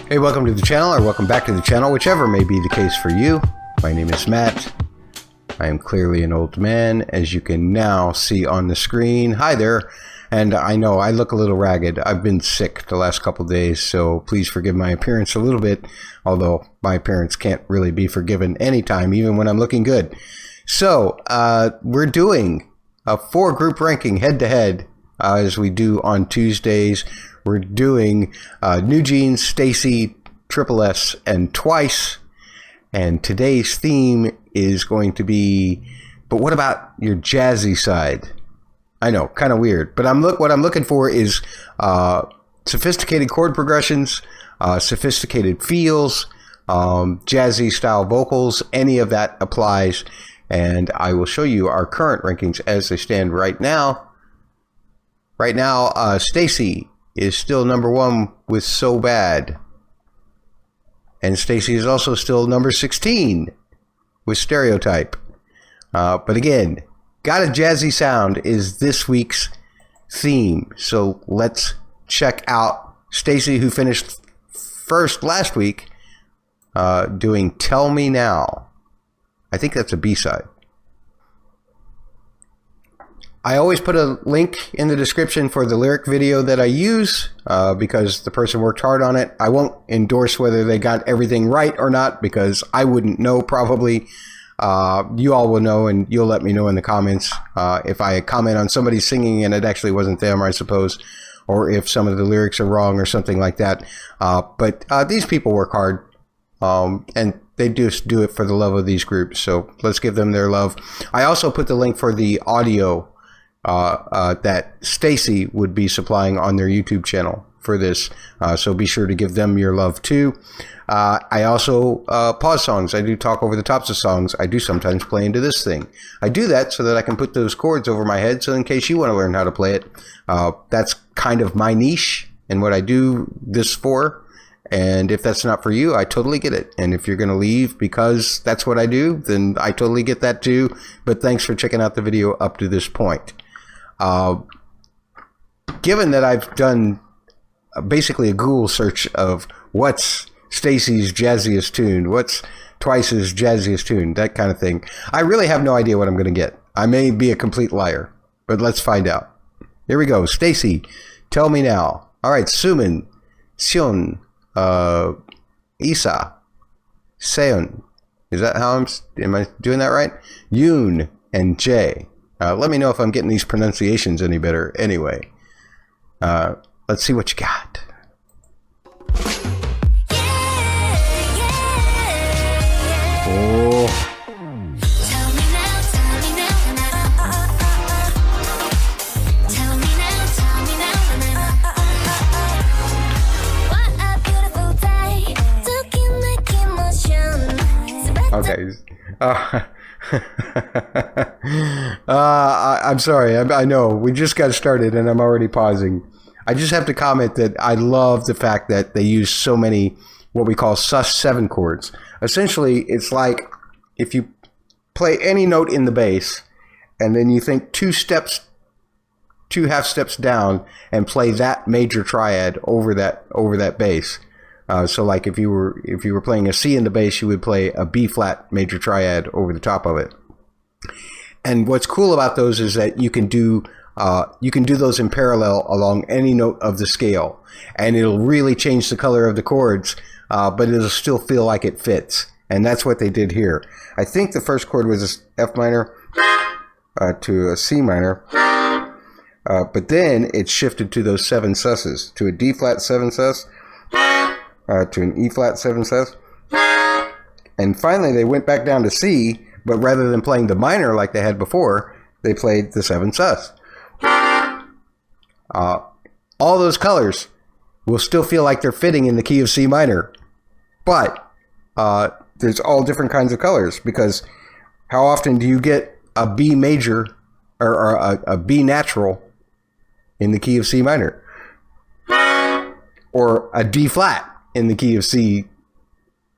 Hey, welcome to the channel, or welcome back to the channel, whichever may be the case for you. My name is Matt. I am clearly an old man, as you can now see on the screen. Hi there. And I know I look a little ragged. I've been sick the last couple days, so please forgive my appearance a little bit, although my appearance can't really be forgiven anytime, even when I'm looking good. So, we're doing a 4-group ranking head-to-head, as we do on Tuesdays. We're doing New Jeans, STAYC, Triple S, and Twice. And today's theme is going to be, but what about your jazzy side? I know, kind of weird, but what I'm looking for is sophisticated chord progressions, sophisticated feels, jazzy style vocals. Any of that applies, and I will show you our current rankings as they stand right now. Right now, STAYC is still number 1 with So Bad. And STAYC is also still number 16 with Stereotype. But again, Got a Jazzy Sound is this week's theme. So let's check out STAYC, who finished first last week, doing Tell Me Now. I think that's a B-side. I always put a link in the description for the lyric video that I use because the person worked hard on it. I won't endorse whether they got everything right or not because I wouldn't know probably. You all will know, and you'll let me know in the comments if I comment on somebody singing and it actually wasn't them, I suppose, or if some of the lyrics are wrong or something like that. But these people work hard, and they just do it for the love of these groups. So let's give them their love. I also put the link for the audio that STAYC would be supplying on their YouTube channel for this, so be sure to give them your love too. I also pause songs. I do talk over the tops of songs. I do sometimes play into this thing. I do that so that I can put those chords over my head, so in case you want to learn how to play it, that's kind of my niche and what I do this for. And if that's not for you, I totally get it. And if you're going to leave because that's what I do, then I totally get that too. But thanks for checking out the video up to this point. Given that I've done basically a Google search of what's STAYC's jazziest tune, what's Twice's jazziest tune, that kind of thing, I really have no idea what I'm going to get. I may be a complete liar, but let's find out. Here we go. STAYC, Tell Me Now. All right, Sumin, Sion, Isa, Seon. Is that how am I doing that right? Yoon and Jay. Let me know if I'm getting these pronunciations any better. Anyway, let's see what you got. Oh. Okay. I'm sorry. I know we just got started and I'm already pausing. I just have to comment that I love the fact that they use so many what we call sus7 chords. Essentially, it's like if you play any note in the bass and then you think 2 half steps down and play that major triad over that bass. So like if you were playing a C in the bass, you would play a B flat major triad over the top of it. And what's cool about those is that you can do those in parallel along any note of the scale, and it'll really change the color of the chords, but it'll still feel like it fits. And that's what they did here. I think the first chord was a F minor to a C minor, but then it shifted to those 7 susses, to a D flat 7 sus, to an E flat 7 sus, and finally they went back down to C, but rather than playing the minor like they had before, they played the 7 sus. All those colors will still feel like they're fitting in the key of C minor, but there's all different kinds of colors, because how often do you get a B major or a B natural in the key of C minor, or a D flat in the key of C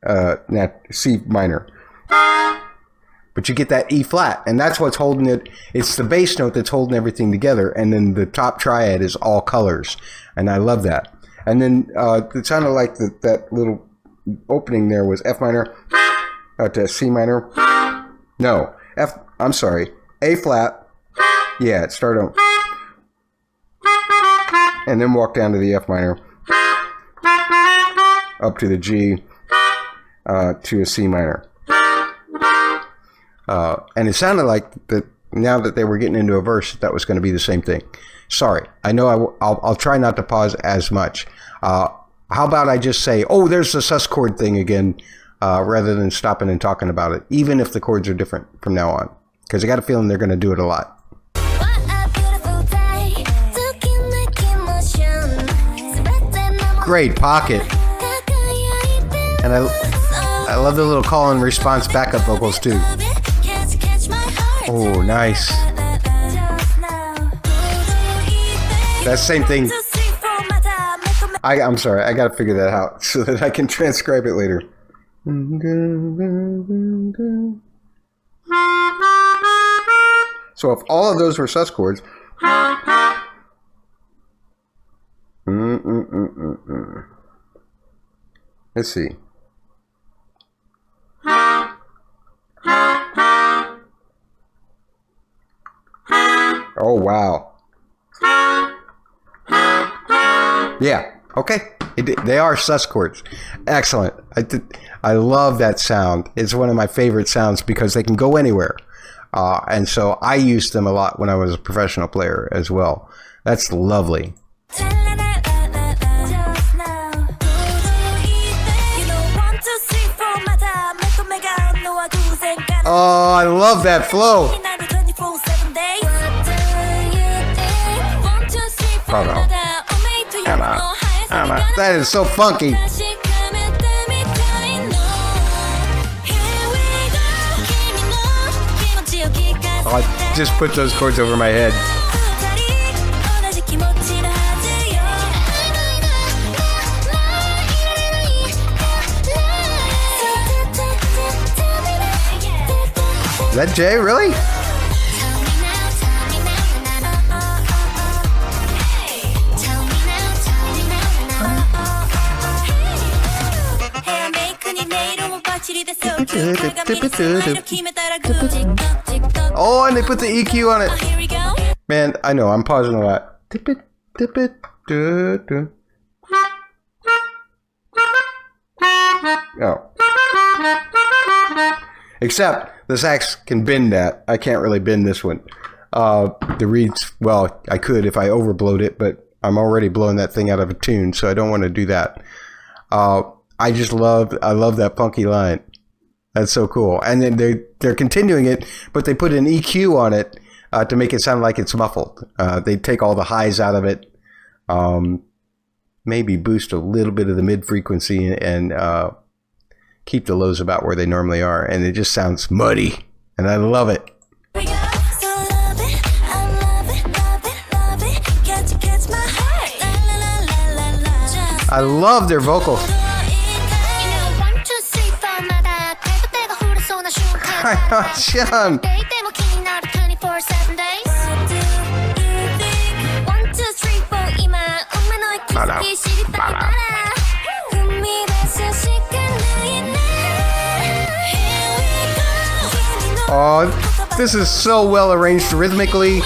minor? But you get that E flat, and that's what's holding it. It's the bass note that's holding everything together, and then the top triad is all colors, and I love that. And then it sounded like that little opening there was F minor to C minor. No, I'm sorry, A flat. Yeah, it started on, and then walked down to the F minor, up to the G, to a C minor. And it sounded like that now that they were getting into a verse, that was going to be the same thing. Sorry, I know I'll try not to pause as much. How about I just say, oh, there's the sus chord thing again, rather than stopping and talking about it, even if the chords are different from now on, because I got a feeling they're going to do it a lot. Great pocket. And I love the little call and response backup vocals too. Oh, nice. That same thing. I'm sorry, I gotta figure that out so that I can transcribe it later. So if all of those were sus chords, let's see. Oh, wow. Yeah, okay. They are sus chords. Excellent. I love that sound. It's one of my favorite sounds because they can go anywhere. And so I used them a lot when I was a professional player as well. That's lovely. Oh, I love that flow. That is so funky. Oh, I just put those chords over my head. Is that Jay, really? Oh, and they put the EQ on it. Man, I know, I'm pausing a lot. Oh. Except the sax can bend that. I can't really bend this one. The reeds, well, I could if I overblowed it, but I'm already blowing that thing out of a tune, so I don't want to do that. I love that funky line. That's so cool. And then they're continuing it, but they put an EQ on it to make it sound like it's muffled. They take all the highs out of it, maybe boost a little bit of the mid frequency, and keep the lows about where they normally are, and it just sounds muddy, and I love it. I love their vocals. Sean. Oh, this is so well arranged rhythmically.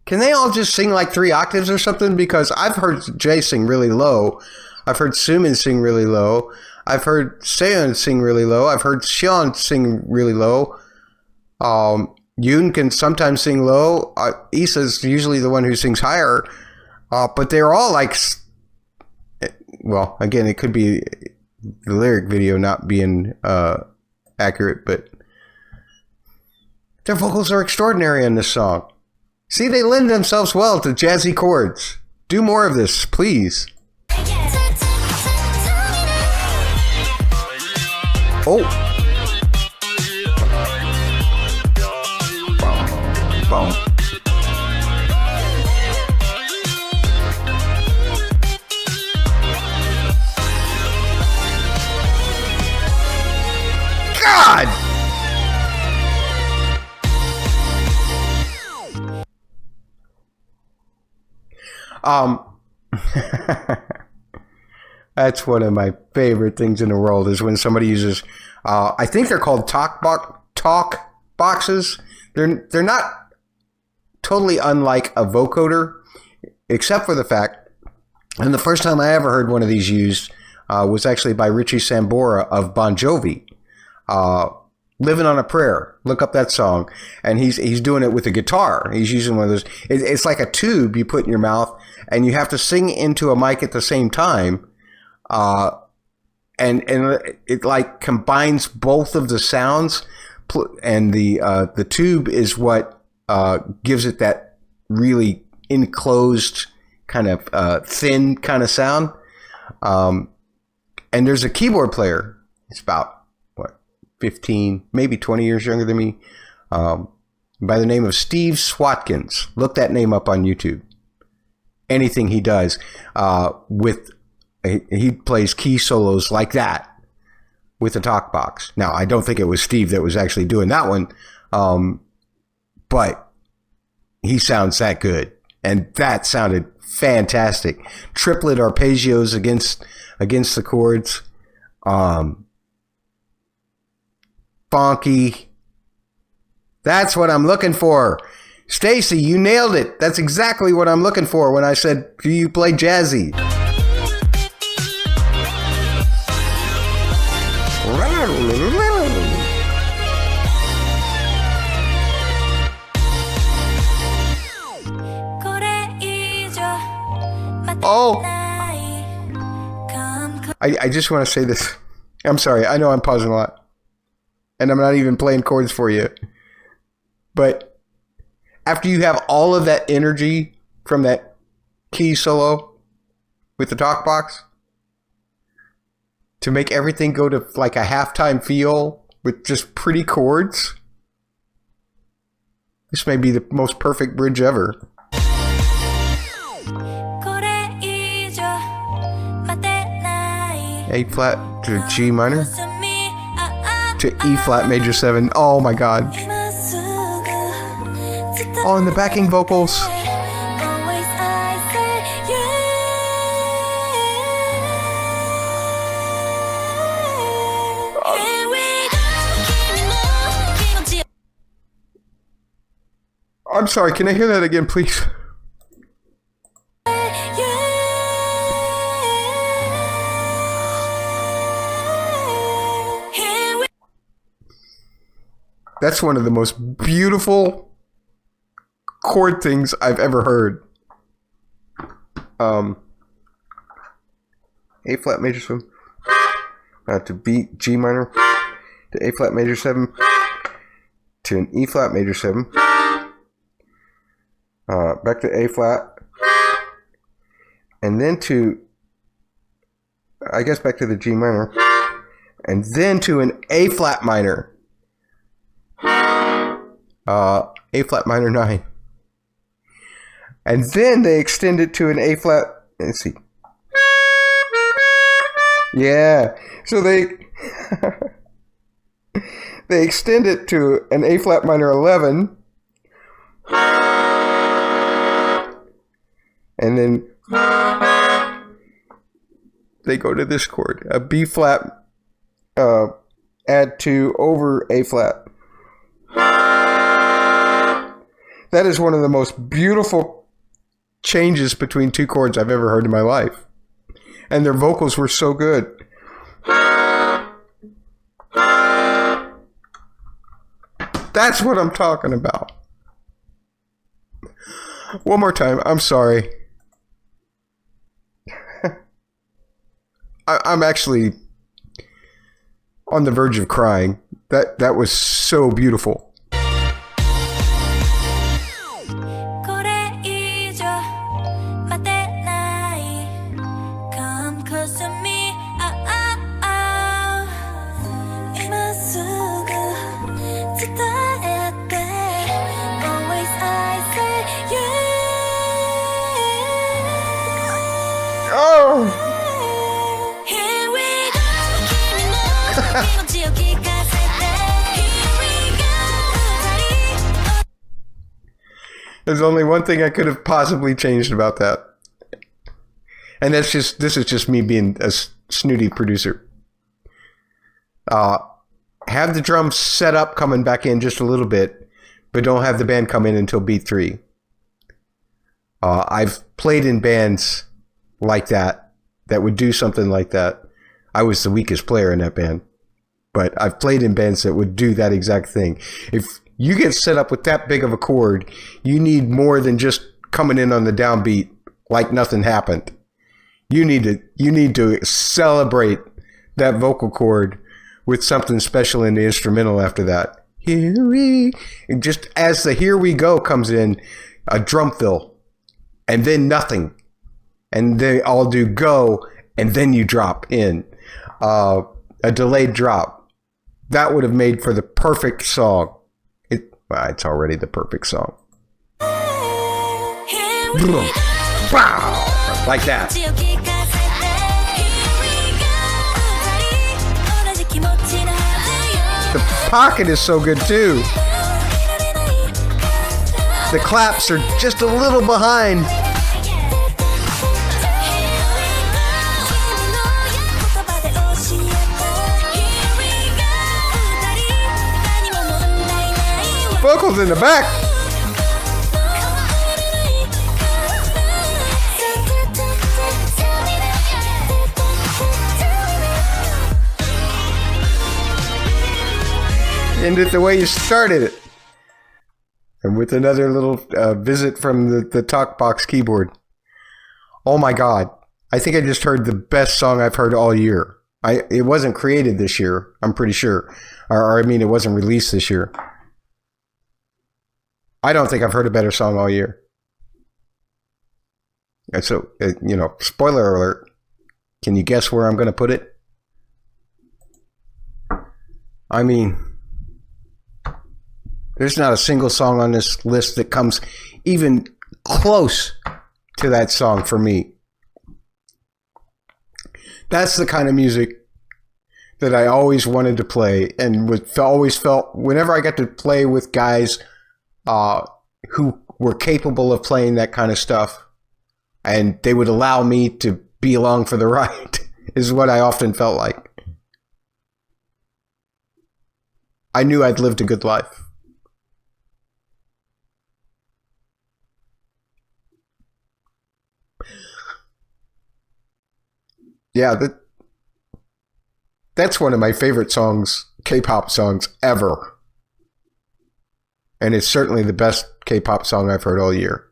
Can they all just sing like 3 octaves or something? Because I've heard Jay sing really low. I've heard Sumin sing really low. I've heard Seon sing really low. I've heard Sean sing really low. Yoon can sometimes sing low. Issa's usually the one who sings higher. But they're all like... Well, again, it could be the lyric video not being accurate, but their vocals are extraordinary in this song. See, they lend themselves well to jazzy chords. Do more of this, please. Oh. Boom. That's one of my favorite things in the world is when somebody uses, I think they're called talk boxes. They're not totally unlike a vocoder, except for the fact, and the first time I ever heard one of these used was actually by Richie Sambora of Bon Jovi. Living on a Prayer. Look up that song. And he's doing it with a guitar. He's using one of those. It's like a tube you put in your mouth, and you have to sing into a mic at the same time. And it like combines both of the sounds, and the tube is what gives it that really enclosed kind of thin kind of sound. And there's a keyboard player. It's about 15, maybe 20 years younger than me, by the name of Steve Swatkins. Look that name up on YouTube. Anything he does he plays key solos like that with a talk box. Now, I don't think it was Steve that was actually doing that one, but he sounds that good, and that sounded fantastic. Triplet arpeggios against the chords. Bonky. That's what I'm looking for. Stacy, you nailed it. That's exactly what I'm looking for when I said, do you play jazzy? Oh! I just want to say this. I'm sorry. I know I'm pausing a lot. And I'm not even playing chords for you. But after you have all of that energy from that key solo with the talk box, to make everything go to like a halftime feel with just pretty chords, this may be the most perfect bridge ever. A flat to G minor to E flat major 7. Oh my god. Oh, and the backing vocals. I'm sorry, can I hear that again, please? That's one of the most beautiful chord things I've ever heard. A flat major 7 to B G minor to A flat major 7 to an E flat major 7 back to A flat, and then to, I guess, back to the G minor, and then to an A flat minor. A flat minor 9. And then they extend it to an A flat, let's see. Yeah. So they they extend it to an A flat minor 11. And then they go to this chord, a B flat, add 2 over A flat. That is one of the most beautiful changes between two chords I've ever heard in my life. And their vocals were so good. That's what I'm talking about. One more time. I'm sorry. I'm actually on the verge of crying. That was so beautiful. There's only one thing I could have possibly changed about that. And this is just me being a snooty producer. Have the drums set up coming back in just a little bit, but don't have the band come in until beat 3. I've played in bands like that would do something like that. I was the weakest player in that band, but I've played in bands that would do that exact thing. If you get set up with that big of a chord, you need more than just coming in on the downbeat like nothing happened. You need to celebrate that vocal chord with something special in the instrumental after that. Just as the "Here We Go" comes in, a drum fill, and then nothing. And they all do "go," and then you drop in. A delayed drop. That would have made for the perfect song. It's already the perfect song. Like that. The pocket is so good too. The claps are just a little behind. Vocals in the back. Ended the way you started it. And with another little visit from the talk box keyboard. Oh my God. I think I just heard the best song I've heard all year. It wasn't created this year, I'm pretty sure. Or I mean, it wasn't released this year. I don't think I've heard a better song all year. And so, spoiler alert. Can you guess where I'm going to put it? I mean, there's not a single song on this list that comes even close to that song for me. That's the kind of music that I always wanted to play, and always felt whenever I got to play with guys who were capable of playing that kind of stuff, and they would allow me to be along for the ride, is what I often felt like. I knew I'd lived a good life. Yeah, that's one of my favorite songs, K-pop songs ever. And it's certainly the best K-pop song I've heard all year.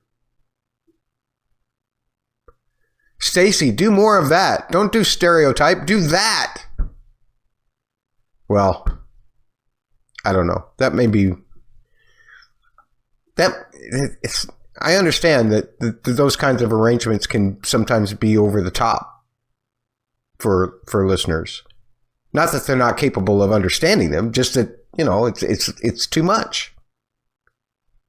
Stacy, do more of that. Don't do Stereotype. Do that. Well, I don't know. That may be... I understand that those kinds of arrangements can sometimes be over the top for listeners. Not that they're not capable of understanding them, just that, it's too much.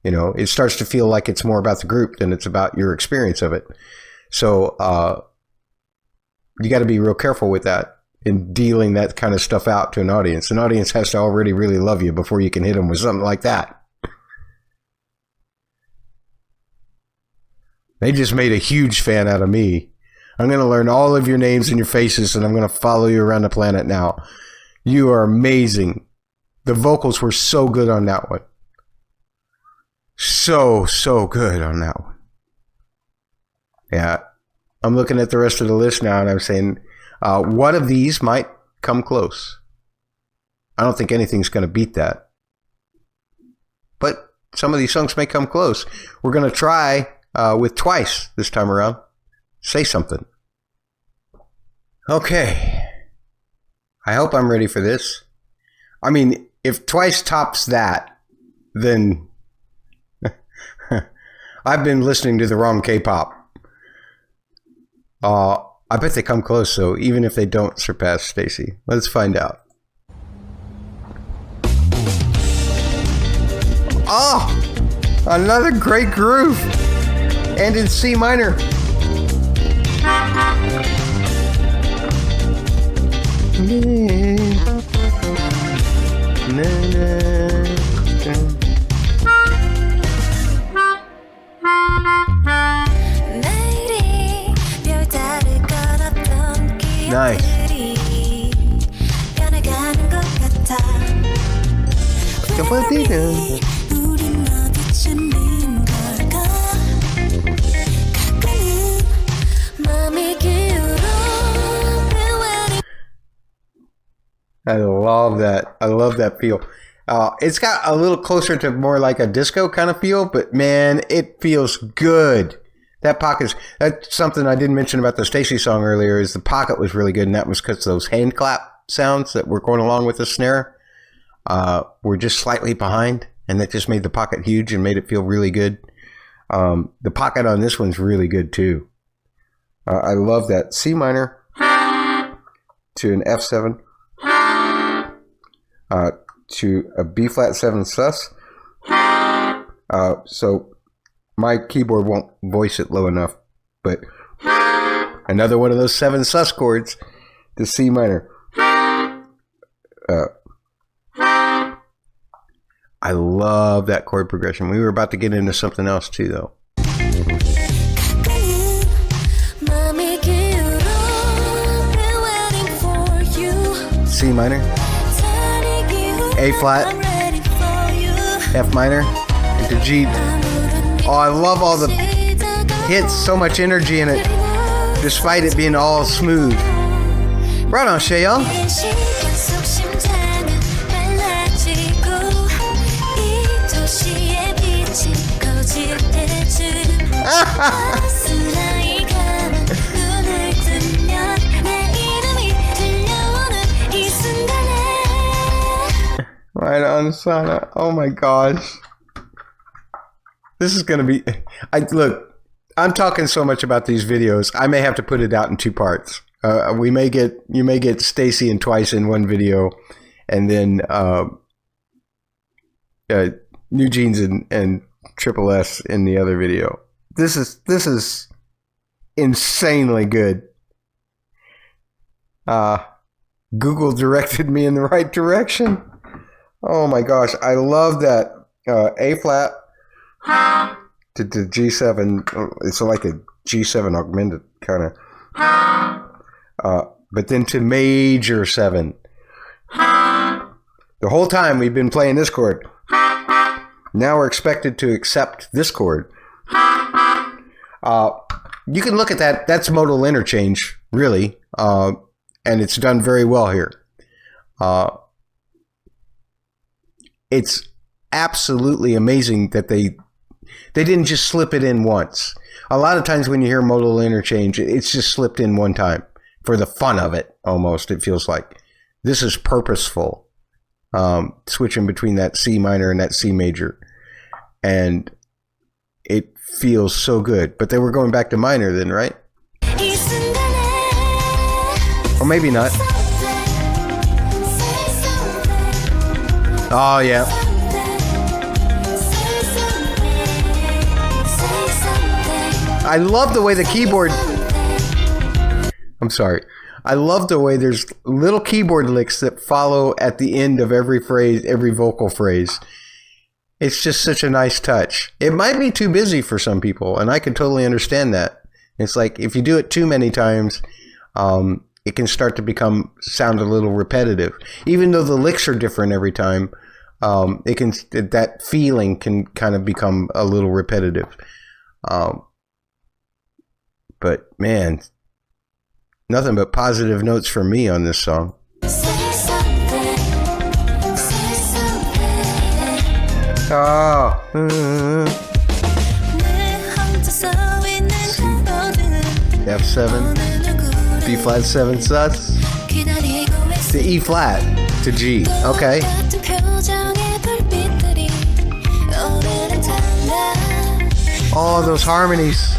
It starts to feel like it's more about the group than it's about your experience of it. So you got to be real careful with that in dealing that kind of stuff out to an audience. An audience has to already really love you before you can hit them with something like that. They just made a huge fan out of me. I'm going to learn all of your names and your faces, and I'm going to follow you around the planet now. You are amazing. The vocals were so good on that one. So good on that one. Yeah. I'm looking at the rest of the list now, and I'm saying, what of these might come close? I don't think anything's going to beat that. But some of these songs may come close. We're going to try with Twice this time around. Say Something. Okay. I hope I'm ready for this. I mean, if Twice tops that, then I've been listening to the wrong K-pop. I bet they come close, so even if they don't surpass Stacy. Let's find out. Oh! Another great groove! And in C minor. Nice. I love that. I love that feel. It's got a little closer to more like a disco kind of feel, but man, it feels good. That pocket, that's something I didn't mention about the STAYC song earlier, is the pocket was really good, and that was because those hand clap sounds that were going along with the snare were just slightly behind, and that just made the pocket huge and made it feel really good. The pocket on this one's really good too. I love that C minor to an F7 to a B flat 7 sus. So my keyboard won't voice it low enough, but another one of those 7 sus chords to C minor. I love that chord progression. We were about to get into something else too, though. C minor, A flat, F minor, into G. Oh, I love all the hits, so much energy in it, despite it being all smooth. Right on, Chaereve. Right on, Sana. Oh my gosh. This is gonna be. Look, I'm talking so much about these videos. I may have to put it out in 2 parts. You may get STAYC and Twice in one video, and then New Jeans and Triple S in the other video. This is insanely good. Google directed me in the right direction. Oh my gosh, I love that A flat to G7. It's like a G7 augmented kind of. But then to major 7. The whole time we've been playing this chord. Now we're expected to accept this chord. You can look at that. That's modal interchange, really. And it's done very well here. It's absolutely amazing that they didn't just slip it in once. A lot of times when you hear modal interchange, it's just slipped in one time for the fun of it, almost, it feels like. This is purposeful, switching between that C minor and that C major. And it feels so good. But they were going back to minor then, right? Or maybe not. Oh, yeah. I love the way the keyboard... I'm sorry. I love the way there's little keyboard licks that follow at the end of every phrase, every vocal phrase. It's just such a nice touch. It might be too busy for some people, and I can totally understand that. It's like if you do it too many times, it can start to sound a little repetitive. Even though the licks are different every time, that feeling can kind of become a little repetitive. But man, nothing but positive notes from me on this song. Oh. F7, B flat 7 sus, to E flat, to G. Okay. Oh, those harmonies.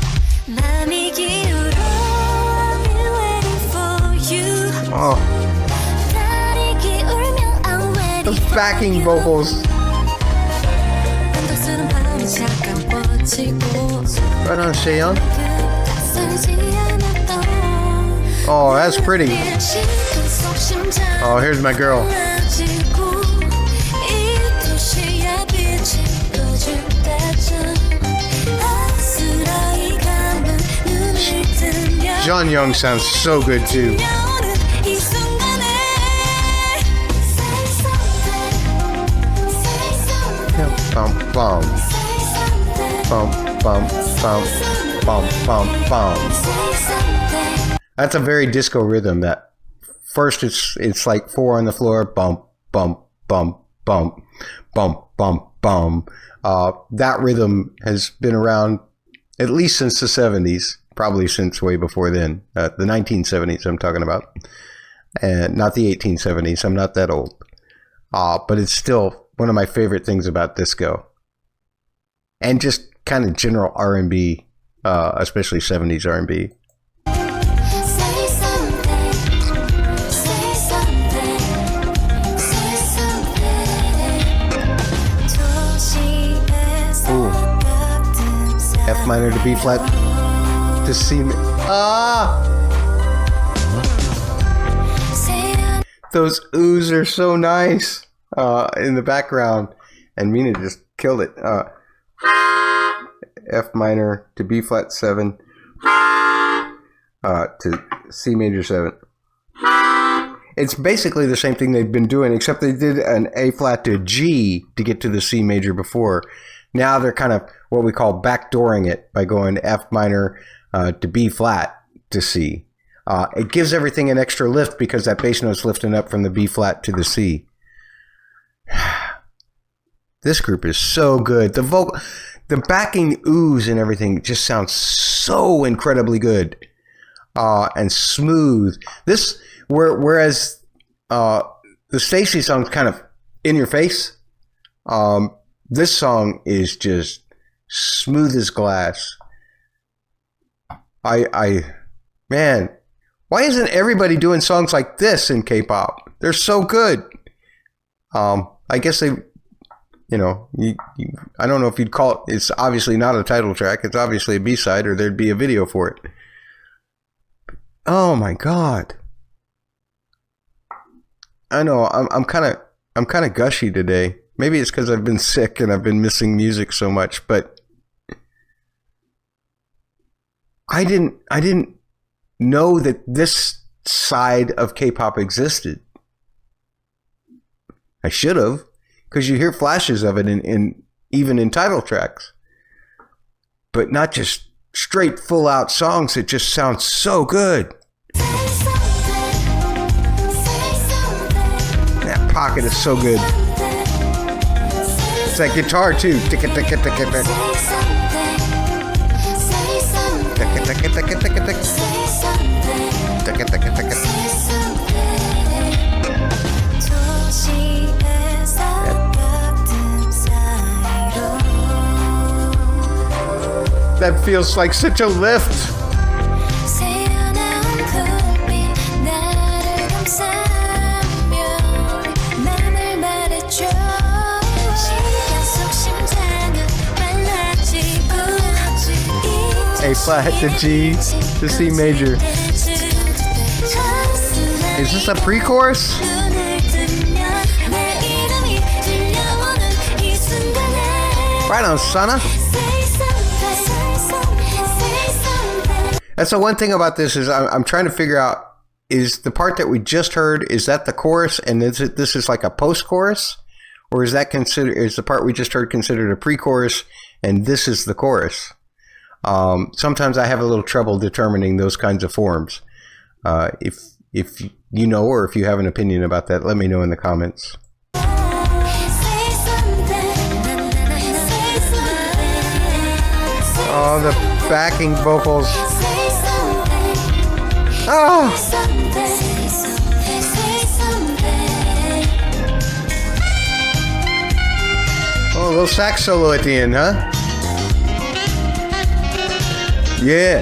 Oh. Those backing vocals. Right on, Chaereve. Oh, that's pretty. Oh, here's my girl. John Young sounds so good too. bum, bum. Bum, bum, bum, bum, bum, bum. That's a very disco rhythm. That first it's like 4 on the floor, bump, bump, bump, bump, bump, bump, bump. That rhythm has been around at least since the 70s, probably since way before then. The 1970s I'm talking about, and not the 1870s. I'm not that old, but it's still one of my favorite things about disco, and just kind of general R&B, especially 70s R&B. F minor to B flat to C. Those oohs are so nice in the background, and Mina just killed it. F minor to B flat 7 to C major 7. It's basically the same thing they've been doing, except they did an A flat to G to get to the C major before. Now they're kind of what we call backdooring it by going F minor to B flat to C. It gives everything an extra lift because that bass note's lifting up from the B flat to the C. This group is so good. The backing oohs and everything just sounds so incredibly good and smooth. Whereas the STAYC song's kind of in your face. This song is just smooth as glass. Man, why isn't everybody doing songs like this in K-pop? They're so good. I guess they, I don't know if you'd call it. It's obviously not a title track. It's obviously a B-side, or there'd be a video for it. Oh my God. I know. I'm kind of gushy today. Maybe it's because I've been sick and I've been missing music so much, but I didn't know that this side of K-pop existed. I should have, because you hear flashes of it in even in title tracks, but not just straight full out songs. It just sounds so good. That pocket is so good. It's that guitar too. That feels like such a lift. A flat to G to C major. Is this a pre-chorus? Right on, Sana. That's the one thing about this is I'm trying to figure out, is the part that we just heard, is that the chorus and this is like a post-chorus? Or is the part we just heard considered a pre-chorus and this is the chorus? Sometimes I have a little trouble determining those kinds of forms. If you know, or if you have an opinion about that, let me know in the comments. Oh, the backing vocals. Oh! Oh, a little sax solo at the end, huh? Yeah.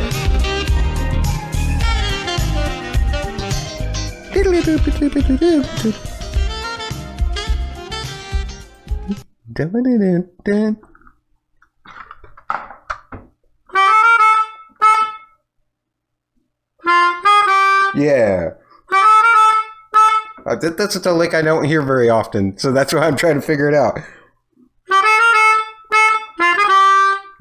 Yeah. That's a lick I don't hear very often, so that's why I'm trying to figure it out.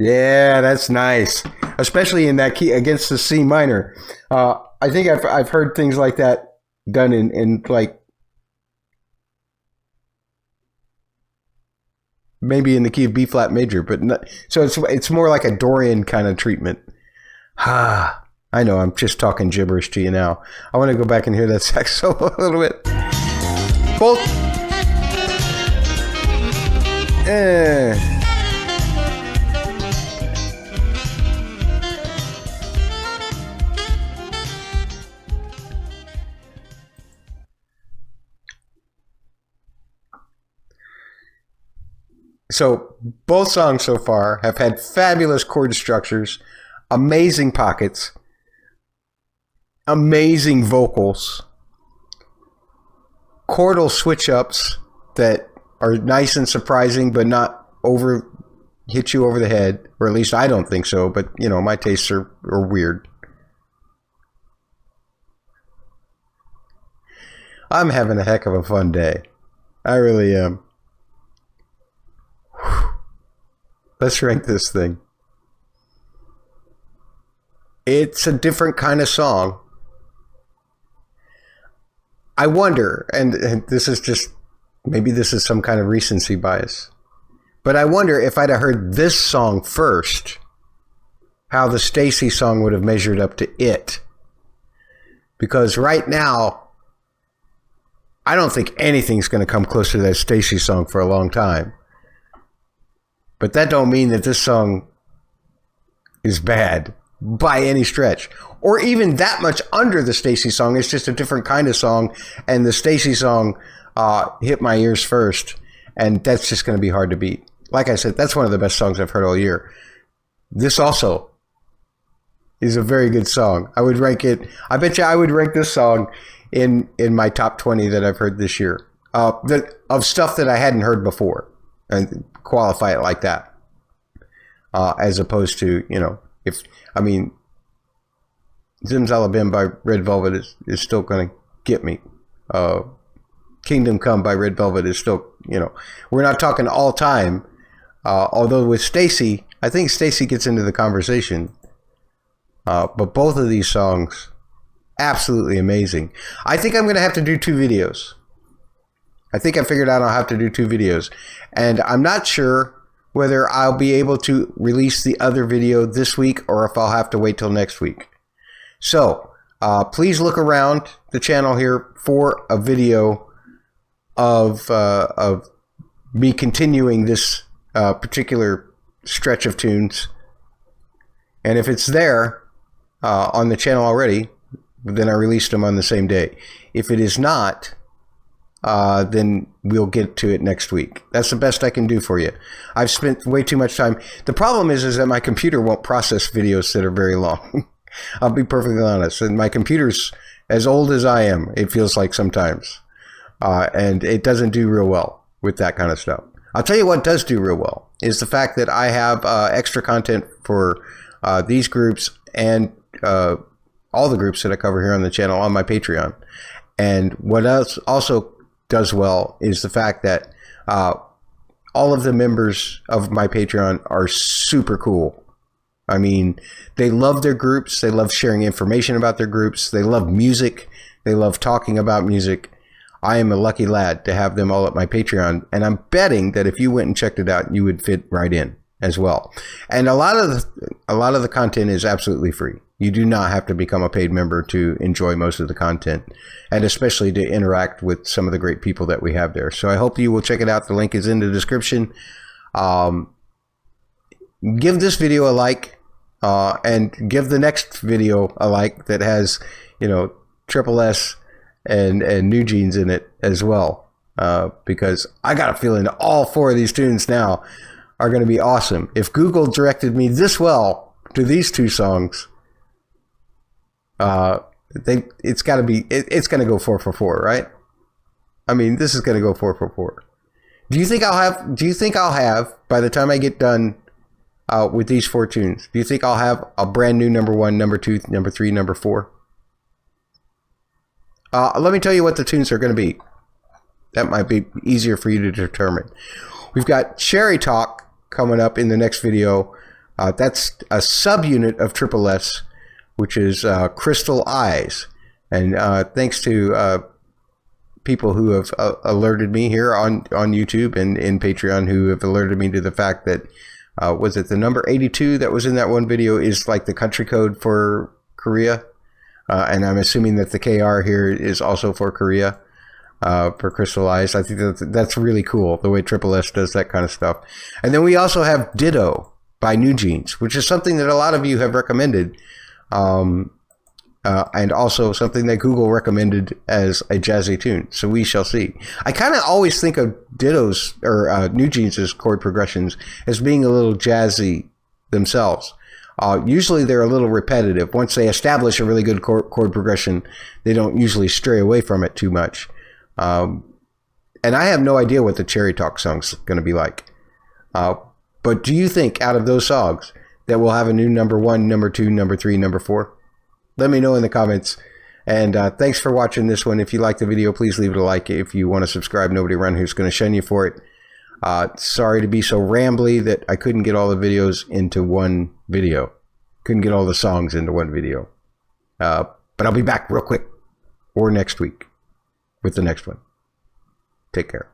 Yeah, that's nice, especially in that key against the C minor. I think I've heard things like that done in like maybe in the key of B flat major, but not, so it's more like a Dorian kind of treatment. Ah, I know I'm just talking gibberish to you now. I want to go back and hear that sax solo a little bit. Both. So both songs so far have had fabulous chord structures, amazing pockets, amazing vocals, chordal switch-ups that are nice and surprising but not hit you over the head, or at least I don't think so, but you know, my tastes are weird. I'm having a heck of a fun day. I really am. Let's rank this thing. It's a different kind of song. I wonder, and this is just, maybe this is some kind of recency bias, but I wonder if I'd have heard this song first, how the STAYC song would have measured up to it. Because right now, I don't think anything's going to come close to that STAYC song for a long time. But that don't mean that this song is bad by any stretch, or even that much under the STAYC song. It's just a different kind of song, and the STAYC song hit my ears first, and that's just going to be hard to beat. Like I said, that's one of the best songs I've heard all year. This also is a very good song. I would rank it. I bet you I would rank this song in my top 20 that I've heard this year, of stuff that I hadn't heard before, and qualify it like that, as opposed to, you know, Zimzalabim by Red Velvet is still going to get me. Kingdom Come by Red Velvet is still, you know, we're not talking all time, although with STAYC, I think STAYC gets into the conversation, but both of these songs, absolutely amazing. I think I'm going to have to do 2 videos. I think I figured out I'll have to do 2 videos, and I'm not sure whether I'll be able to release the other video this week or if I'll have to wait till next week. So please look around the channel here for a video of me continuing this particular stretch of tunes, and if it's there on the channel already, then I released them on the same day. If it is not, then we'll get to it next week. That's the best I can do for you. I've spent way too much time. The problem is that my computer won't process videos that are very long. I'll be perfectly honest. And my computer's as old as I am, it feels like sometimes. And it doesn't do real well with that kind of stuff. I'll tell you what does do real well is the fact that I have extra content for these groups and all the groups that I cover here on the channel on my Patreon. And what else also does well is the fact that all of the members of my Patreon are super cool. I mean, they love their groups. They love sharing information about their groups. They love music. They love talking about music. I am a lucky lad to have them all at my Patreon. And I'm betting that if you went and checked it out, you would fit right in as well. And a lot of the content is absolutely free. You do not have to become a paid member to enjoy most of the content, and especially to interact with some of the great people that we have there. So I hope you will check it out. The link is in the description. Give this video a like, and give the next video a like that has, you know, Triple S and New Jeans in it as well, because I got a feeling all 4 of these tunes now are going to be awesome. If Google directed me this well to these 2 songs, it's got to be, it's going to go 4 for 4, right? I mean, this is going to go 4 for 4. Do you think I'll have by the time I get done with these 4 tunes, do you think I'll have a brand new number 1, number 2, number 3, number 4? Let me tell you what the tunes are going to be. That might be easier for you to determine. We've got Cherry Talk coming up in the next video. That's a subunit of Triple S, which is Crystal Eyes. And thanks to people who have alerted me here on YouTube and in Patreon, who have alerted me to the fact that was it the number 82 that was in that one video is like the country code for Korea, and I'm assuming that the KR here is also for Korea, for crystallized. I think that's really cool, the way Triple S does that kind of stuff. And then we also have Ditto by New Jeans, which is something that a lot of you have recommended. And also something that Google recommended as a jazzy tune. So we shall see. I kind of always think of Ditto's or New Jeans' chord progressions as being a little jazzy themselves. Usually they're a little repetitive. Once they establish a really good chord progression, they don't usually stray away from it too much. And I have no idea what the Cherry Talk song's going to be like. But do you think out of those songs that we'll have a new number 1, number 2, number 3, number 4? Let me know in the comments. And thanks for watching this one. If you like the video, please leave it a like. If you want to subscribe, nobody around who's going to shun you for it. Sorry to be so rambly that I couldn't get all the videos into one video. Couldn't get all the songs into one video. But I'll be back real quick or next week with the next one. Take care.